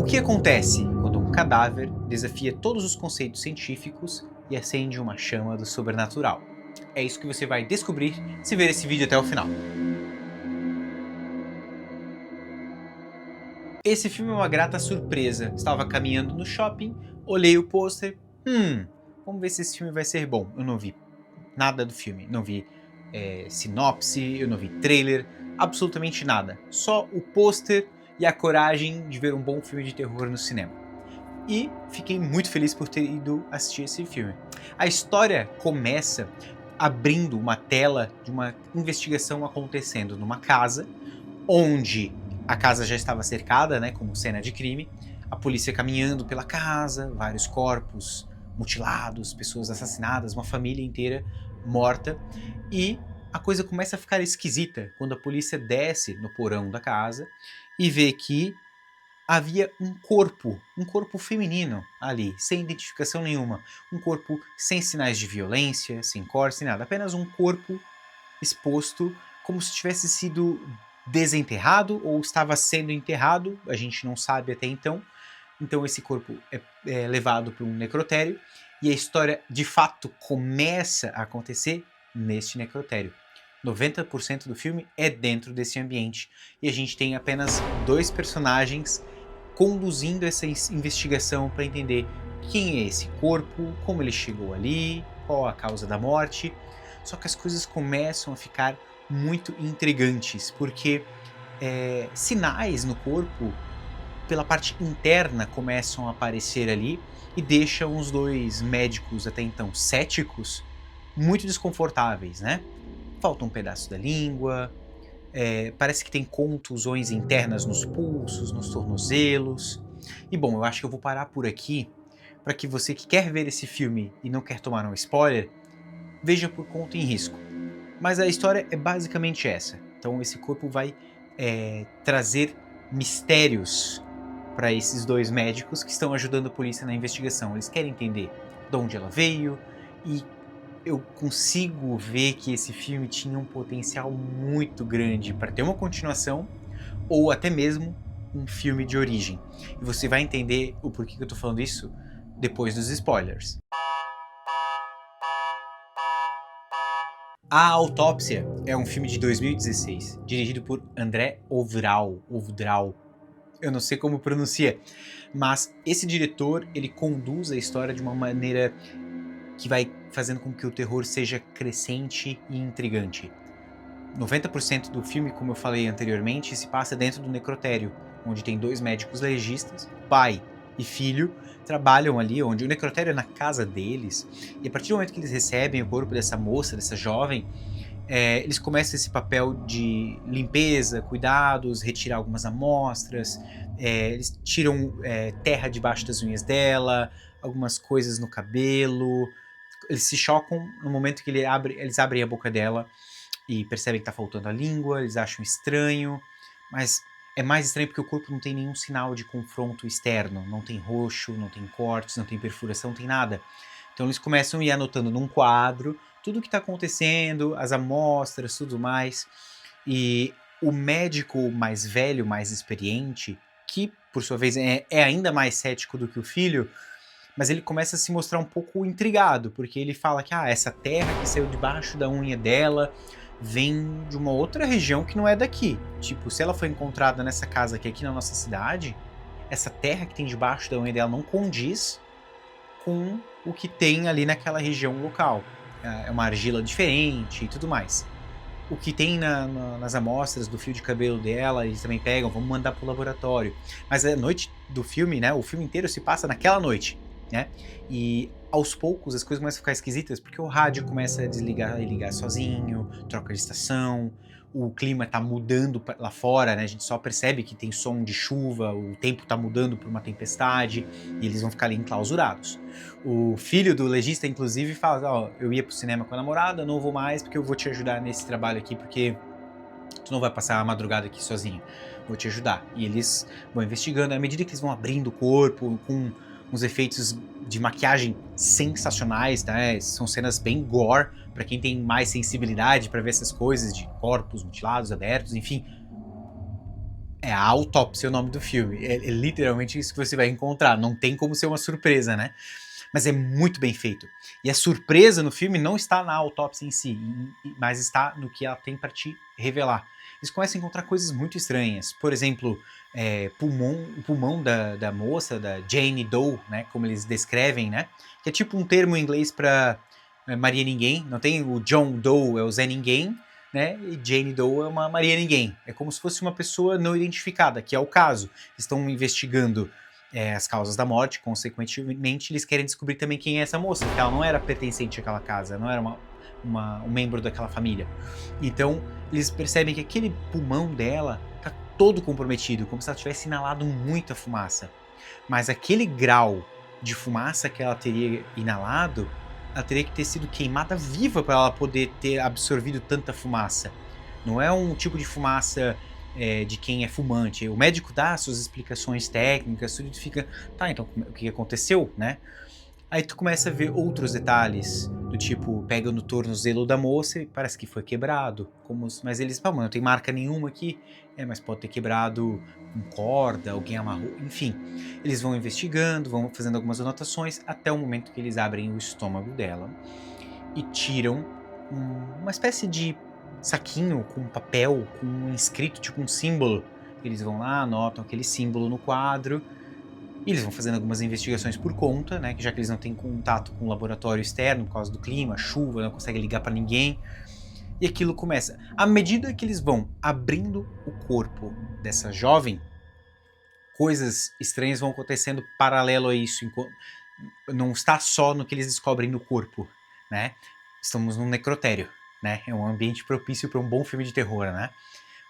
que acontece quando um cadáver desafia todos os conceitos científicos e acende uma chama do sobrenatural? É isso que você vai descobrir se ver esse vídeo até o final. Esse filme é uma grata surpresa. Estava caminhando no shopping, olhei o pôster, vamos ver se esse filme vai ser bom. Eu não vi nada do filme, não vi sinopse, eu não vi trailer, absolutamente nada. Só o pôster e a coragem de ver um bom filme de terror no cinema. E fiquei muito feliz por ter ido assistir esse filme. A história começa abrindo uma tela de uma investigação acontecendo numa casa, onde a casa já estava cercada, né, como cena de crime, a polícia caminhando pela casa, vários corpos mutilados, pessoas assassinadas, uma família inteira morta, e a coisa começa a ficar esquisita quando a polícia desce no porão da casa e vê que havia um corpo feminino ali, sem identificação nenhuma, um corpo sem sinais de violência, sem corte, sem nada, apenas um corpo exposto como se tivesse sido desenterrado ou estava sendo enterrado, a gente não sabe até então. Então esse corpo é levado para um necrotério e a história de fato começa a acontecer neste necrotério. 90% do filme é dentro desse ambiente e a gente tem apenas dois personagens conduzindo essa investigação para entender quem é esse corpo, como ele chegou ali, qual a causa da morte. Só que as coisas começam a ficar muito intrigantes, porque sinais no corpo pela parte interna começam a aparecer ali e deixam os dois médicos até então céticos muito desconfortáveis, né? Falta um pedaço da língua, parece que tem contusões internas nos pulsos, nos tornozelos. E bom, eu acho que eu vou parar por aqui para que você que quer ver esse filme e não quer tomar um spoiler, veja por conta e risco. Mas a história é basicamente essa. Então esse corpo vai trazer mistérios para esses dois médicos que estão ajudando a polícia na investigação. Eles querem entender de onde ela veio e eu consigo ver que esse filme tinha um potencial muito grande para ter uma continuação ou até mesmo um filme de origem. E você vai entender o porquê que eu tô falando isso depois dos spoilers. A Autópsia é um filme de 2016, dirigido por André Øvredal. Eu não sei como pronuncia, mas esse diretor, ele conduz a história de uma maneira que vai fazendo com que o terror seja crescente e intrigante. 90% do filme, como eu falei anteriormente, se passa dentro do necrotério, onde tem dois médicos legistas, pai e filho, trabalham ali, onde o necrotério é na casa deles, e a partir do momento que eles recebem o corpo dessa moça, dessa jovem, eles começam esse papel de limpeza, cuidados, retirar algumas amostras, eles tiram terra debaixo das unhas dela, algumas coisas no cabelo. Eles se chocam no momento que eles abrem a boca dela e percebem que tá faltando a língua, eles acham estranho, mas é mais estranho porque o corpo não tem nenhum sinal de confronto externo, não tem roxo, não tem cortes, não tem perfuração, não tem nada. Então eles começam a ir anotando num quadro tudo o que está acontecendo, as amostras, tudo mais. E o médico mais velho, mais experiente, que por sua vez é ainda mais cético do que o filho, mas ele começa a se mostrar um pouco intrigado, porque ele fala que essa terra que saiu debaixo da unha dela vem de uma outra região que não é daqui. Tipo, se ela foi encontrada nessa casa aqui na nossa cidade, essa terra que tem debaixo da unha dela não condiz com o que tem ali naquela região local. É uma argila diferente e tudo mais. O que tem nas amostras do fio de cabelo dela, eles também pegam, vamos mandar pro laboratório. Mas a noite do filme, né, o filme inteiro se passa naquela noite, né? E aos poucos as coisas começam a ficar esquisitas, porque o rádio começa a desligar e ligar sozinho, troca de estação, o clima tá mudando lá fora, né? A gente só percebe que tem som de chuva, o tempo tá mudando para uma tempestade, e eles vão ficar ali enclausurados. O filho do legista, inclusive, fala, eu ia pro cinema com a namorada, não vou mais porque eu vou te ajudar nesse trabalho aqui, porque tu não vai passar a madrugada aqui sozinho, vou te ajudar. E eles vão investigando, à medida que eles vão abrindo o corpo, com uns efeitos de maquiagem sensacionais, né? São cenas bem gore, pra quem tem mais sensibilidade pra ver essas coisas de corpos mutilados, abertos, enfim. É A Autópsia o nome do filme. É literalmente isso que você vai encontrar. Não tem como ser uma surpresa, né? Mas é muito bem feito. E a surpresa no filme não está na autópsia em si, mas está no que ela tem para te revelar. Eles começam a encontrar coisas muito estranhas. Por exemplo, o pulmão da moça, da Jane Doe, né, como eles descrevem, né, que é tipo um termo em inglês para Maria Ninguém. Não tem o John Doe, é o Zé Ninguém, né, e Jane Doe é uma Maria Ninguém. É como se fosse uma pessoa não identificada, que é o caso. Estão investigando as causas da morte, consequentemente eles querem descobrir também quem é essa moça, que ela não era pertencente àquela casa, não era um membro daquela família. Então eles percebem que aquele pulmão dela tá todo comprometido, como se ela tivesse inalado muita fumaça. Mas aquele grau de fumaça que ela teria inalado, ela teria que ter sido queimada viva para ela poder ter absorvido tanta fumaça. Não é um tipo de fumaça de quem é fumante. O médico dá suas explicações técnicas, tudo fica, tá, então o que aconteceu, né? Aí tu começa a ver outros detalhes, do tipo, pega no tornozelo da moça e parece que foi quebrado. Mas eles, pô, não tem marca nenhuma aqui. Mas pode ter quebrado com corda, alguém amarrou, enfim. Eles vão investigando, vão fazendo algumas anotações, até o momento que eles abrem o estômago dela e tiram uma espécie de saquinho com papel, com um escrito, tipo um símbolo. Eles vão lá, anotam aquele símbolo no quadro, e eles vão fazendo algumas investigações por conta, né? Que já que eles não têm contato com o laboratório externo por causa do clima, chuva, não conseguem ligar para ninguém. E aquilo começa. À medida que eles vão abrindo o corpo dessa jovem, coisas estranhas vão acontecendo paralelo a isso. Não está só no que eles descobrem no corpo, né? Estamos num necrotério, né? É um ambiente propício para um bom filme de terror, né?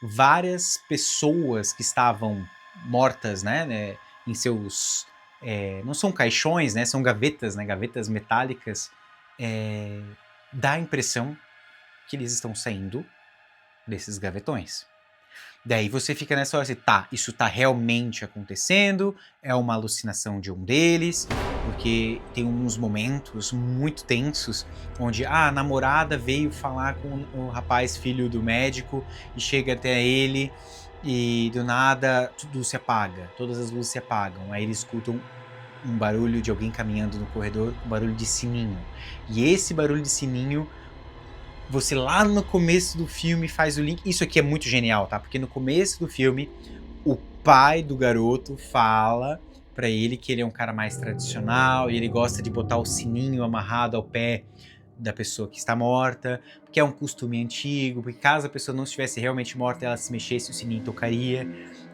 Várias pessoas que estavam mortas, né, em seus... não são caixões, né, são gavetas, né, gavetas metálicas. Dá a impressão que eles estão saindo desses gavetões. Daí você fica nessa hora assim, tá, isso tá realmente acontecendo, é uma alucinação de um deles, porque tem uns momentos muito tensos, onde a namorada veio falar com o rapaz, filho do médico, e chega até ele, e do nada tudo se apaga, todas as luzes se apagam, aí eles escutam um barulho de alguém caminhando no corredor, um barulho de sininho, e esse barulho de sininho, você lá no começo do filme faz o link. Isso aqui é muito genial, tá? Porque no começo do filme, o pai do garoto fala pra ele que ele é um cara mais tradicional e ele gosta de botar o sininho amarrado ao pé da pessoa que está morta, porque é um costume antigo, porque caso a pessoa não estivesse realmente morta, ela se mexesse, o sininho tocaria.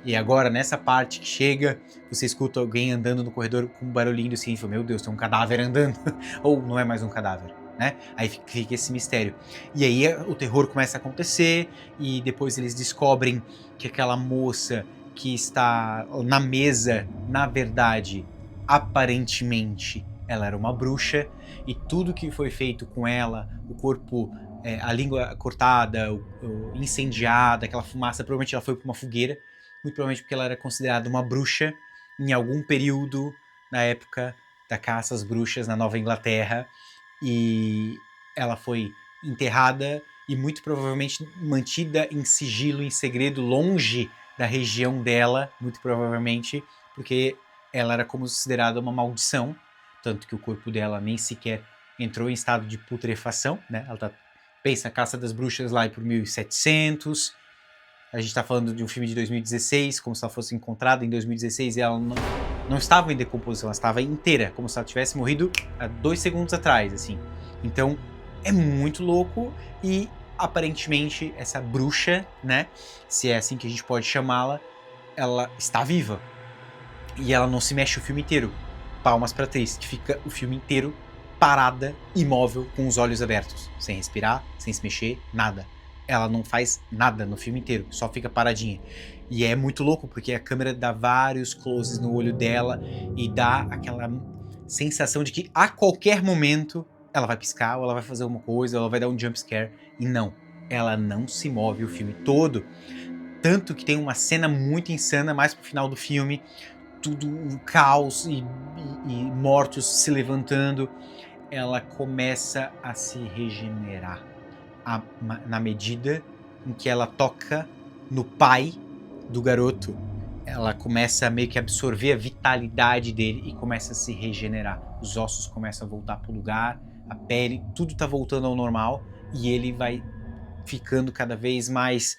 E agora, nessa parte que chega, você escuta alguém andando no corredor com um barulhinho do sininho, meu Deus, tem um cadáver andando. Ou não é mais um cadáver. Né? Aí fica esse mistério. E aí o terror começa a acontecer e depois eles descobrem que aquela moça que está na mesa, na verdade, aparentemente, ela era uma bruxa e tudo que foi feito com ela, o corpo, a língua cortada, incendiada, aquela fumaça, provavelmente ela foi para uma fogueira, muito provavelmente porque ela era considerada uma bruxa em algum período na época da caça às bruxas na Nova Inglaterra. E ela foi enterrada e muito provavelmente mantida em sigilo, em segredo, longe da região dela, muito provavelmente, porque ela era considerada uma maldição, tanto que o corpo dela nem sequer entrou em estado de putrefação, né? Ela pensa, a Caça das Bruxas lá por 1700, a gente está falando de um filme de 2016, como se ela fosse encontrada em 2016 e ela não estava em decomposição, ela estava inteira, como se ela tivesse morrido há 2 segundos atrás, assim. Então, é muito louco e, aparentemente, essa bruxa, né, se é assim que a gente pode chamá-la, ela está viva. E ela não se mexe o filme inteiro. Palmas pra atriz, que fica o filme inteiro parada, imóvel, com os olhos abertos, sem respirar, sem se mexer, nada. Ela não faz nada no filme inteiro, só fica paradinha. E é muito louco, porque a câmera dá vários closes no olho dela e dá aquela sensação de que a qualquer momento ela vai piscar, ou ela vai fazer alguma coisa, ou ela vai dar um jump scare. E não, ela não se move o filme todo. Tanto que tem uma cena muito insana mais pro final do filme, tudo um caos e mortos se levantando. Ela começa a se regenerar na medida em que ela toca no pai do garoto, ela começa a meio que absorver a vitalidade dele e começa a se regenerar. Os ossos começam a voltar pro lugar, a pele, tudo tá voltando ao normal e ele vai ficando cada vez mais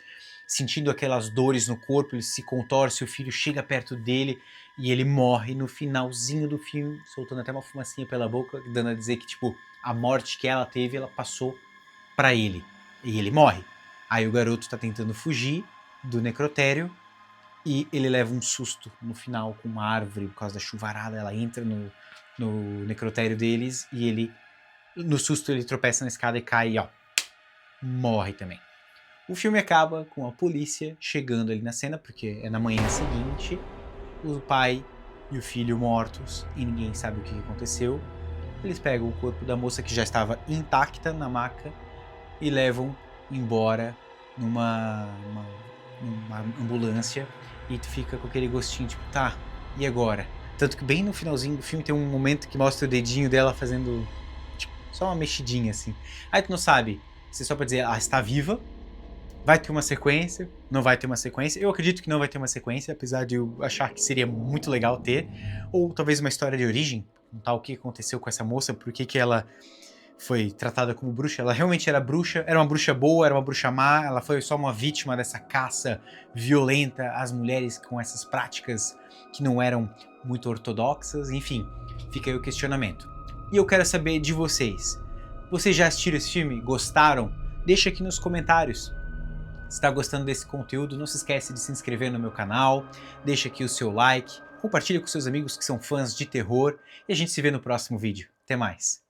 sentindo aquelas dores no corpo, ele se contorce, o filho chega perto dele e ele morre no finalzinho do filme, soltando até uma fumacinha pela boca, dando a dizer que, tipo, a morte que ela teve, ela passou pra ele. E ele morre. Aí o garoto tá tentando fugir do necrotério e ele leva um susto no final com uma árvore por causa da chuvarada. Ela entra no necrotério deles e ele, no susto, ele tropeça na escada e cai e, ó, morre também. O filme acaba com a polícia chegando ali na cena, porque é na manhã seguinte, o pai e o filho mortos e ninguém sabe o que aconteceu. Eles pegam o corpo da moça que já estava intacta na maca e levam embora numa ambulância e tu fica com aquele gostinho tipo, tá, e agora? Tanto que bem no finalzinho do filme tem um momento que mostra o dedinho dela fazendo tipo, só uma mexidinha assim. Aí tu não sabe, se só pra dizer, ela está viva, vai ter uma sequência, não vai ter uma sequência. Eu acredito que não vai ter uma sequência, apesar de eu achar que seria muito legal ter. Ou talvez uma história de origem, contar o que aconteceu com essa moça, por que ela foi tratada como bruxa. Ela realmente era bruxa, era uma bruxa boa, era uma bruxa má, ela foi só uma vítima dessa caça violenta às mulheres com essas práticas que não eram muito ortodoxas. Enfim, fica aí o questionamento. E eu quero saber de vocês. Vocês já assistiram esse filme? Gostaram? Deixa aqui nos comentários. Se está gostando desse conteúdo, não se esquece de se inscrever no meu canal, deixa aqui o seu like, compartilha com seus amigos que são fãs de terror e a gente se vê no próximo vídeo. Até mais!